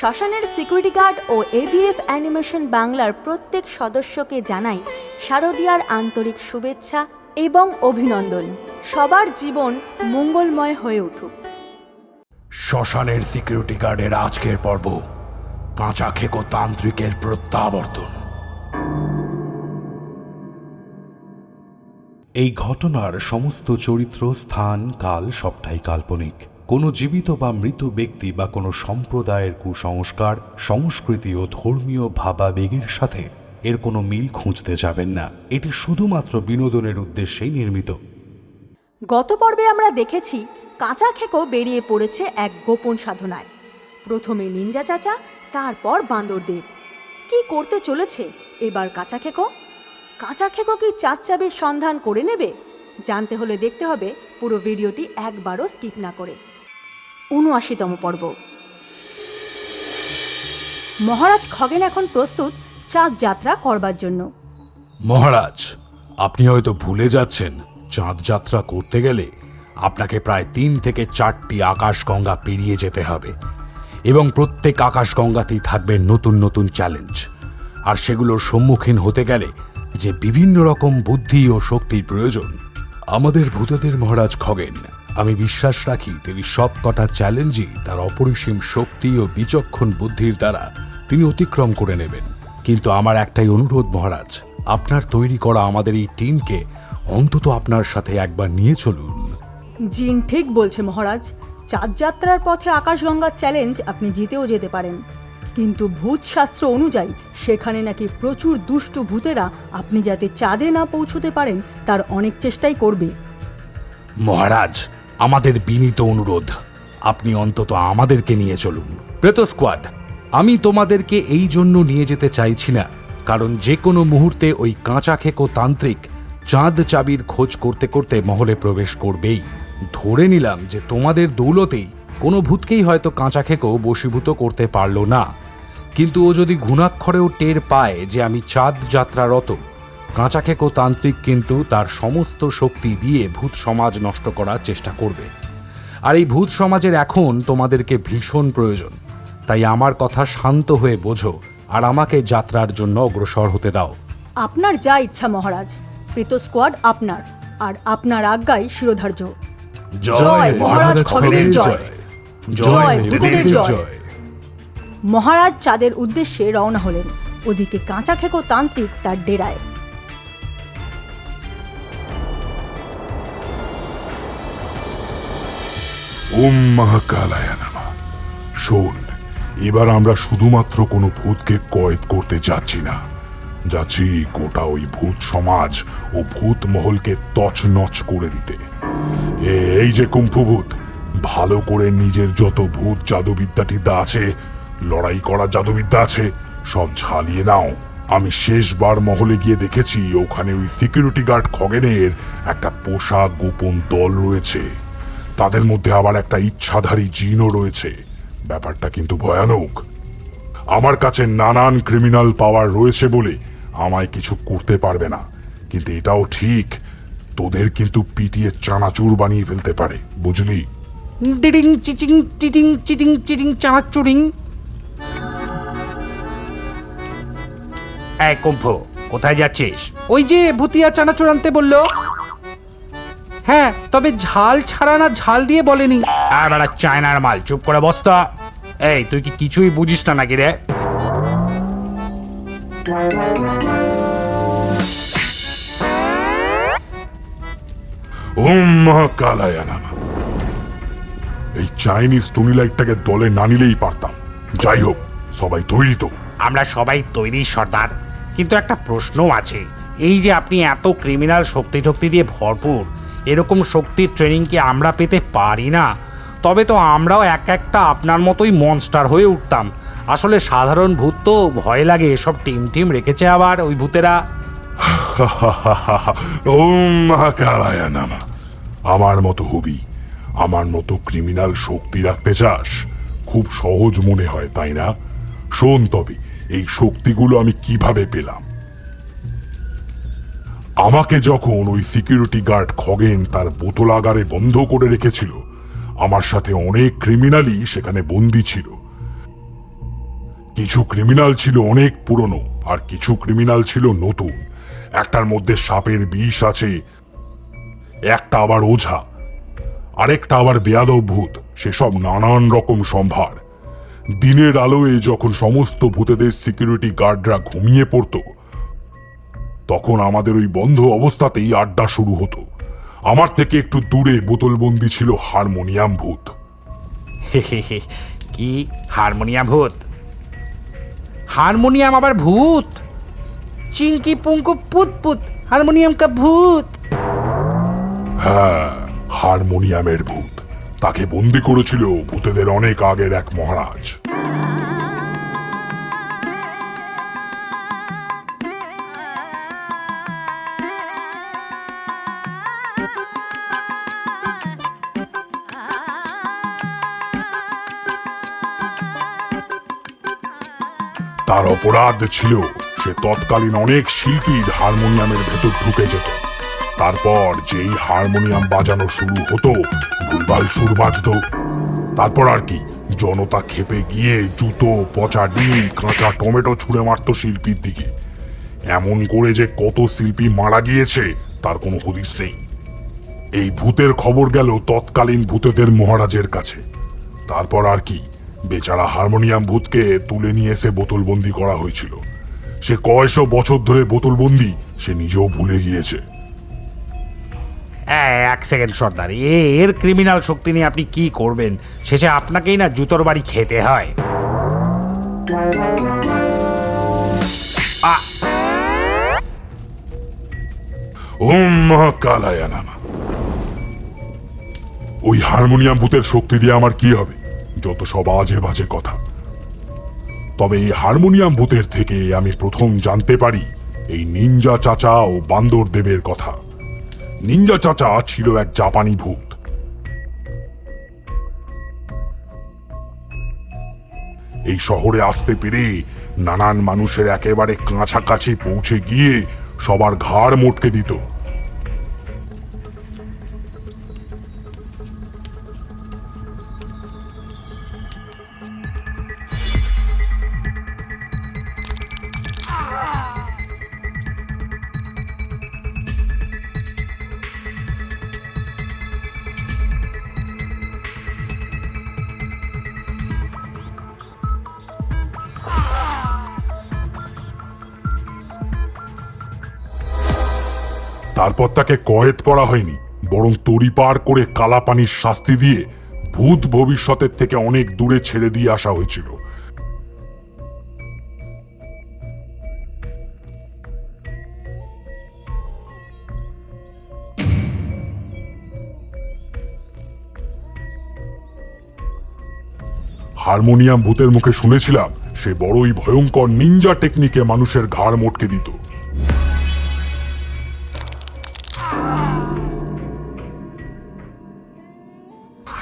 শ্মশানের security guard ও ABF animation বাংলার প্রত্যেক সদস্যকে জানাই শারদীয়ার আন্তরিক শুভেচ্ছা এবং অভিনন্দন। সবার জীবন মঙ্গলময় হয়ে উঠুক। শ্মশানের সিকিউরিটি গার্ডের আজকের পর্ব, কাঁচা খেকো তান্ত্রিকের প্রত্যাবর্তন। এই ঘটনার সমস্ত চরিত্র, স্থান, কাল সবটাই কাল্পনিক। কোনো জীবিত বা মৃত ব্যক্তি বা কোনো সম্প্রদায়ের কুসংস্কার, সংস্কৃতি ও ধর্মীয় ভাবাবেগের সাথে এর কোনো মিল খুঁজতে যাবেন না। এটি শুধুমাত্র বিনোদনের উদ্দেশ্যেই নির্মিত। গত পর্বে আমরা দেখেছি কাঁচা খেকো বেরিয়ে পড়েছে এক গোপন সাধনায়। প্রথমে নিনজা চাচা, তারপর বান্দরদেব। কি করতে চলেছে এবার কাঁচা খেকো? কাঁচা খেকো কি চাঁদ চাবির সন্ধান করে নেবে? জানতে হলে দেখতে হবে পুরো ভিডিওটি একবারও স্কিপ না করে। ৭৯তম পর্ব। মহারাজ খগেন এখন প্রস্তুত চাঁদ যাত্রা করবার জন্য। মহারাজ, আপনি হয়তো ভুলে যাচ্ছেন, চাঁদ যাত্রা করতে গেলে আপনাকে প্রায় ৩ থেকে ৪টি আকাশগঙ্গা পেরিয়ে যেতে হবে এবং প্রত্যেক আকাশগঙ্গাতেই থাকবে নতুন নতুন চ্যালেঞ্জ। আর সেগুলোর সম্মুখীন হতে গেলে যে বিভিন্ন রকম বুদ্ধি ও শক্তির প্রয়োজন, আমাদের ভূতেদের মহারাজ খগেন, আমি বিশ্বাস রাখি তিনি সব কটা চ্যালেঞ্জই তার অপরিসীম শক্তি ও বিচক্ষণ বুদ্ধির দ্বারা তিনি অতিক্রম করে নেবেন। কিন্তু আমার একটাই অনুরোধ মহারাজ, আপনার তৈরি করা আমাদের এই টিমকে অন্তত আপনার সাথে একবার নিয়ে চলুন। জিন ঠিক বলছে মহারাজ, চাঁদ যাত্রার পথে আকাশগঙ্গার চ্যালেঞ্জ আপনি জিতেও যেতে পারেন, কিন্তু ভূত শাস্ত্র অনুযায়ী সেখানে নাকি প্রচুর দুষ্টু ভূতেরা আপনি যাতে চাঁদে না পৌঁছতে পারেন তার অনেক চেষ্টাই করবে। মহারাজ, আমাদের বিনীত অনুরোধ, আপনি অন্তত আমাদেরকে নিয়ে চলুন। প্রেত স্কোয়াড, আমি তোমাদেরকে এই জন্য নিয়ে যেতে চাইছি না কারণ যে কোনো মুহূর্তে ওই কাঁচা খেকো তান্ত্রিক চাঁদ চাবির খোঁজ করতে করতে মহলে প্রবেশ করবেই। ধরে নিলাম যে তোমাদের দৌলতেই কোনো ভূতকেই হয়তো কাঁচা খেকো বশীভূত করতে পারল না, কিন্তু ও যদি ঘুণাক্ষরেও টের পায় যে আমি চাঁদ যাত্রারত, কাঁচা খেকো তান্ত্রিক কিন্তু তার সমস্ত শক্তি দিয়ে ভূত সমাজ নষ্ট করার চেষ্টা করবে। আর এই ভূত সমাজের এখন তোমাদেরকে ভীষণ প্রয়োজন। তাই আমার কথা শান্ত হয়ে বোঝো আর আমাকে যাত্রার জন্য অগ্রসর হতে দাও। আপনার যা ইচ্ছা মহারাজ, প্রেত স্কোয়াড আপনার, আর আপনার আজ্ঞাই শিরোধার্য। জয় মহারাজ খগেনের জয়, জয় ভূতেদের জয়। মহারাজ চাঁদের উদ্দেশ্যে রওনা হলেন। ওদিকে কাঁচা খেকো তান্ত্রিক তার ডেরায়। ওম মহাকালায় নামা। শোন, এবার আমরা শুধুমাত্র কোনো ভূতকে কয়েদ করতে যাচ্ছি না, যাচ্ছি গোটা ওই ভূত সমাজ ও ভূত মহলকে তছনছ করে দিতে। এই যে কুম্ফু ভূত, ভালো করে নিজের যত ভূত জাদুবিদ্যাটিদ্যা আছে, লড়াই করা জাদুবিদ্যা আছে, সব ঝালিয়ে নাও। আমি শেষবার মহলে গিয়ে দেখেছি ওখানে ওই সিকিউরিটি গার্ড খগেনের একটা পোষা গোপন দল রয়েছে। তাদের মধ্যে আবার একটা ইচ্ছাধারী জিনও রয়েছে। ব্যাপারটা কিন্তু ভয়ানক। আমার কাছে নানান ক্রিমিনাল পাওয়ার রয়েছে বলে আমায় কিছু করতে পারবে না, কিন্তু এটাও ঠিক, তোদের কিন্তু পিটিয়ে চানাচুর বানিয়ে ফেলতে পারে, বুঝলি? ডিডিং চিচিং চিটিং চিটিং চিটিং চানাচুরিং। এই কুম্ভ, কোথায় যাচ্ছিস? ওই যে ভুতিয়া চানাচুর আনতে বললো। হ্যাঁ, তবে ঝাল ছাড়া না ঝাল দিয়ে বলেনি। আর বেড়া চায়নার মাল, চুপ করে বসতা। এই, তুই কি কিছুই বুঝিস না নাকি রে? ওম মহাকালায় নামা। এই চাইনিজ টুনি লাইটটাকে দলে না নিলেই পারতাম। যাই হোক, সবাই তৈরি তো? আমরা সবাই তৈরি সর্দার, কিন্তু একটা প্রশ্নও আছে। এই যে আপনি এত ক্রিমিনাল শক্তি টক্তি দিয়ে ভরপুর, এরকম শক্তির ট্রেনিং কি আমরা পেতে পারি না? তবে তো আমরাও একটা আপনার মতোই মনস্টার হয়ে উঠতাম। আসলে সাধারণ ভূত তো ভয় লাগে, এসব টিম রেখেছে আবার ওই ভূতেরা। ওম মহাকালায় নামা। আমার মতো হবি, আমার মতো ক্রিমিনাল শক্তি রাখতে চাস? খুব সহজ মনে হয়, তাই না? শোন তবে, এই শক্তিগুলো আমি কিভাবে পেলাম। আমাকে যখন ওই সিকিউরিটি গার্ড খগেন তার বোতলাগারে বন্ধ করে রেখেছিল, আমার সাথে অনেক ক্রিমিনালই সেখানে বন্দী ছিল। কিছু ক্রিমিনাল ছিল অনেক পুরনো আর কিছু ক্রিমিনাল ছিল নতুন। একটার মধ্যে সাপের বিষ আছে, একটা আবার ওঝা, আরেকটা আবার বেয়াদব ভূত। সেসব নানান রকম সম্ভার। দিনের আলোয় যখন সমস্ত ভূতেদের সিকিউরিটি গার্ডরা ঘুমিয়ে পড়তো, তখন আমাদের ওই বন্ধ অবস্থাতেই আড্ডা শুরু হতো। আমার থেকে একটু দূরে বোতলবন্দি ছিল হারমোনিয়াম ভূত। কি হারমোনিয়াম ভূত? হারমোনিয়াম আবার ভূত? চিঙ্কি পুঙ্কু পুত পুত হারমোনিয়াম কা ভূত। হ্যাঁ, হারমোনিয়ামের ভূত। তাকে বন্দি করেছিল ভূতেদের অনেক আগের এক মহারাজ। তার অপরাধ ছিল সে তৎকালীন অনেক শিল্পীর হারমোনিয়ামের ভেতর ঢুকে যেত। তারপর যেই হারমোনিয়াম বাজানো শুরু হতো, ভুলভাল সুর বাজত। তারপর আর কি, জনতা খেপে গিয়ে জুতো, পচা ডিম, কাঁচা টমেটো ছুঁড়ে মারত শিল্পীর দিকে। এমন করে যে কত শিল্পী মারা গিয়েছে তার কোনো হদিস নেই। এই ভূতের খবর গেল তৎকালীন ভূতেদের মহারাজের কাছে। তারপর আর কি, বেচারা হারমোনিয়াম ভূতকে তুলে নিয়ে এসে বোতলবন্দি করা হয়েছিল। সে কয়শো বছর ধরে বোতলবন্দি সে নিজেও ভুলে গিয়েছে। এক সেকেন্ড সর্দার, এর ক্রিমিনাল শক্তি নিয়ে আপনি কি করবেন? শেষে আপনাকেই না জুতোর বাড়ি খেতে হয়। ওম মহাকালায় নামা। ওই হারমোনিয়াম ভূতের শক্তি দিয়ে আমার কি হবে? যত সব আজে বাজে কথা। তবে এই হারমোনিয়াম ভূতের থেকে আমি প্রথম জানতে পারি এই নিনজা চাচা ও বান্দর দেবের কথা। নিনজা চাচা ছিল এক জাপানি ভূত। এই শহরে আসতে পেরে নানান মানুষের একেবারে কাছাকাছি পৌঁছে গিয়ে সবার ঘাড় মোটকে দিত। তারপর তাকে কয়েদ করা হয়নি, বরং তড়িপার করে কালাপানির শাস্তি দিয়ে ভূত ভবিষ্যতের থেকে অনেক দূরে ছেড়ে দিয়ে আসা হয়েছিল। হারমোনিয়াম ভূতের মুখে শুনেছিলাম সে বড়ই ভয়ঙ্কর নিনজা টেকনিকে মানুষের ঘাড় মোটকে দিত।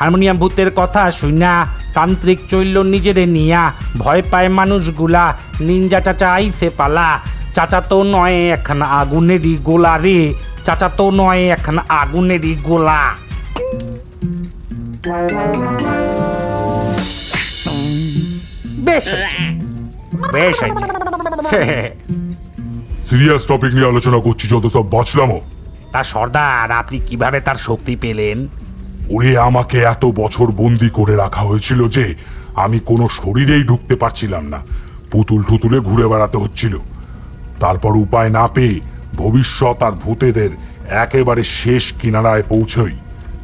হারমোনিয়াম ভূতের কথা শুনা তান্ত্রিক চৈল্য নিজেরে নিয়া ভয় পায় মানুষগুলা। নিনজা চাচা আইসে পালা। চাচা তো নয় এখন আগুনেরই গোলা রে, চাচা তো নয় এখন আগুনেরই গোলা। বেশ হয়েছে, বেশ হয়েছে। সিরিয়াস টপিক নিয়ে আলোচনা করছি, যত সব বাঁচলামও। তা সর্দার, আপনি কিভাবে তার শক্তি পেলেন? ওরে, আমাকে এত বছর বন্দি করে রাখা হয়েছিল যে আমি কোনো শরীরেই ঢুকতে পারছিলাম না। পুতুল টুতুলে ঘুরে বেড়াতে হচ্ছিল। তারপর উপায় না পেয়ে ভবিষ্যৎ আর ভূতেদের একেবারে শেষ কিনারায় পৌঁছই।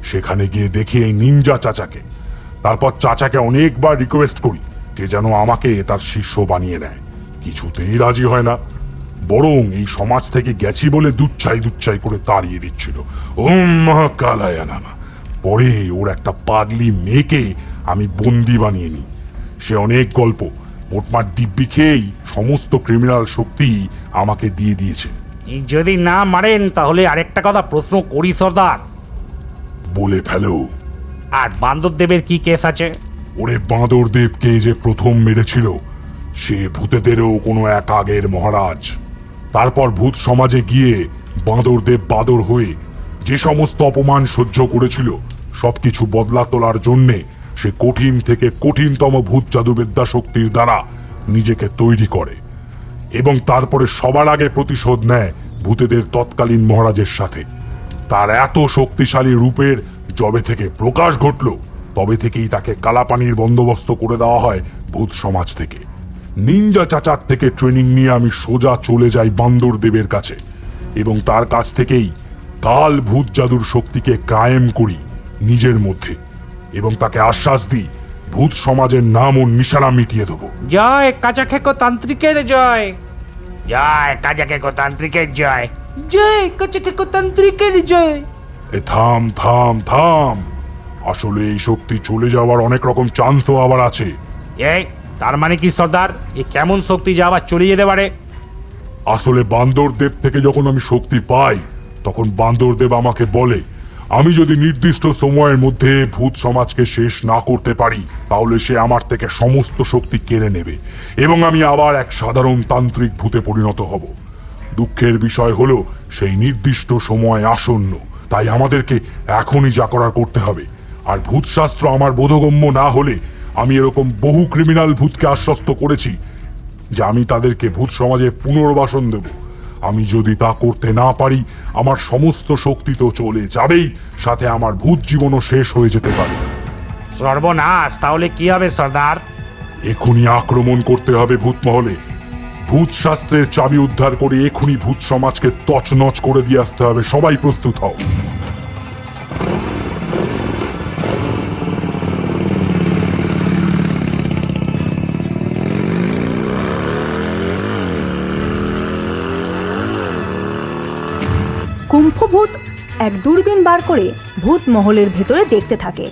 সেখানে গিয়ে দেখি এই নিনজা চাচাকে। তারপর চাচাকে অনেকবার রিকোয়েস্ট করি যে যেন আমাকে তার শিষ্য বানিয়ে নেয়। কিছুতেই রাজি হয় না, বরং এই সমাজ থেকে গেছি বলে দুচ্ছাই করে তাড়িয়ে দিচ্ছিল। ওম মহাকালায় নামা। পরে ওর একটা পাগলি মেয়েকে আমি বন্দি বানিয়ে নিই। সে অনেক গল্প, মোটমাট দিব্যি খেয়েই সমস্ত ক্রিমিনাল শক্তি আমাকে দিয়ে দিয়েছে। যদি না মারেন তাহলে আরেকটা কথা প্রশ্ন করি সর্দার। বলে ফেলো। আর বান্দরদেবের কি কেস আছে? ওরে, বাঁদরদেবকে যে প্রথম মেরেছিল সে ভূতেদেরও কোনো এক আগের মহারাজ। তারপর ভূত সমাজে গিয়ে বাঁদরদেব বাদর হয়ে যে সমস্ত অপমান সহ্য করেছিল সবকিছু বদলা তোলার জন্যে সে কঠিন থেকে কঠিনতম ভূত জাদুবিদ্যা শক্তির দ্বারা নিজেকে তৈরি করে এবং তারপরে সবার আগে প্রতিশোধ নেয় ভূতেদের তৎকালীন মহারাজের সাথে। তার এত শক্তিশালী রূপের যবে থেকে প্রকাশ ঘটল তবে থেকেই তাকে কালাপানির বন্দোবস্ত করে দেওয়া হয় ভূত সমাজ থেকে। নিনজা চাচার থেকে ট্রেনিং নিয়ে আমি সোজা চলে যাই বান্দর দেবের কাছে এবং তার কাছ থেকেই কাল ভূত জাদুর শক্তিকে কায়েম করি নিজের মধ্যে এবং তাকে আশ্বাস দিই ভূত সমাজের নাম ও নিশানা মিটিয়ে দেবো। জয় কাঁচা খেকো তান্ত্রিকের জয়। জয় কাঁচা খেকো তান্ত্রিকের জয়। জয় কাঁচা খেকো তান্ত্রিকের জয়। এ থাম থাম থাম, আসলে এই শক্তি চলে যাওয়ার অনেক রকম চান্সও আবার আছে। এই তার মানে কি সর্দার, এ কেমন শক্তি যা আবার চলে যেতে পারে? আসলে বান্দরদেব থেকে যখন আমি শক্তি পাই তখন বান্দরদেব আমাকে বলে আমি যদি নির্দিষ্ট সময়ের মধ্যে ভূত সমাজকে শেষ না করতে পারি তাহলে সে আমার থেকে সমস্ত শক্তি কেড়ে নেবে এবং আমি আবার এক সাধারণ তান্ত্রিক ভূতে পরিণত হব। দুঃখের বিষয় হলো সেই নির্দিষ্ট সময় আসন্ন, তাই আমাদেরকে এখনই যা করার করতে হবে। আর ভূতশাস্ত্র আমার বোধগম্য না হলে আমি এরকম বহু ক্রিমিনাল ভূতকে আশ্বস্ত করেছি যে আমি তাদেরকে ভূত সমাজে পুনর্বাসন দেব। আমি যদি তা করতে না পারি আমার সমস্ত শক্তি তো চলে যাবেই, সাথে আমার ভূত জীবনও শেষ হয়ে যেতে পারে। সর্বনাশ, তাহলে কি হবে সর্দার? এখনই আক্রমণ করতে হবে ভূত মহলে। ভূত শাস্ত্রের চাবি উদ্ধার করে এখনই ভূত সমাজকে তছনছ করে দিয়ে আসতে হবে। সবাই প্রস্তুত হও। কুম্ভভূত এক দূরবীন বার করে ভূত মহলের ভেতরে দেখতে থাকে।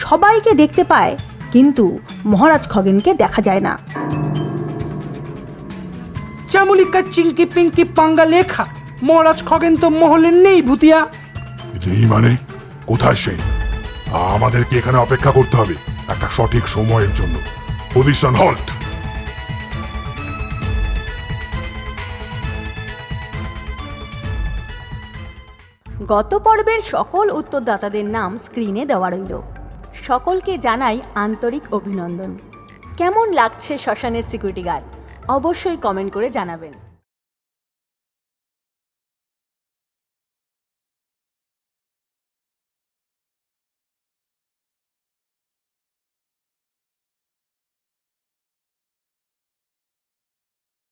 সবাইকে দেখতে পায় কিন্তু মহারাজ খগেনকে দেখা যায় না। চামুলিকা চিঙ্কি পিঙ্কি পাঙ্গা লেখা, মহারাজ খগেন তো মহলে নেই ভূতিয়া। নেই মানে? কোথায় সে? আমাদেরকে এখানে অপেক্ষা করতে হবে একটা সঠিক সময়ের জন্য। Position halt. গত পর্বের সকল উত্তরদাতাদের নাম স্ক্রিনে দেওয়া রইল। সকলকে জানাই আন্তরিক অভিনন্দন। কেমন লাগছে শ্মশানের সিকিউরিটি গার্ড অবশ্যই কমেন্ট করে জানাবেন।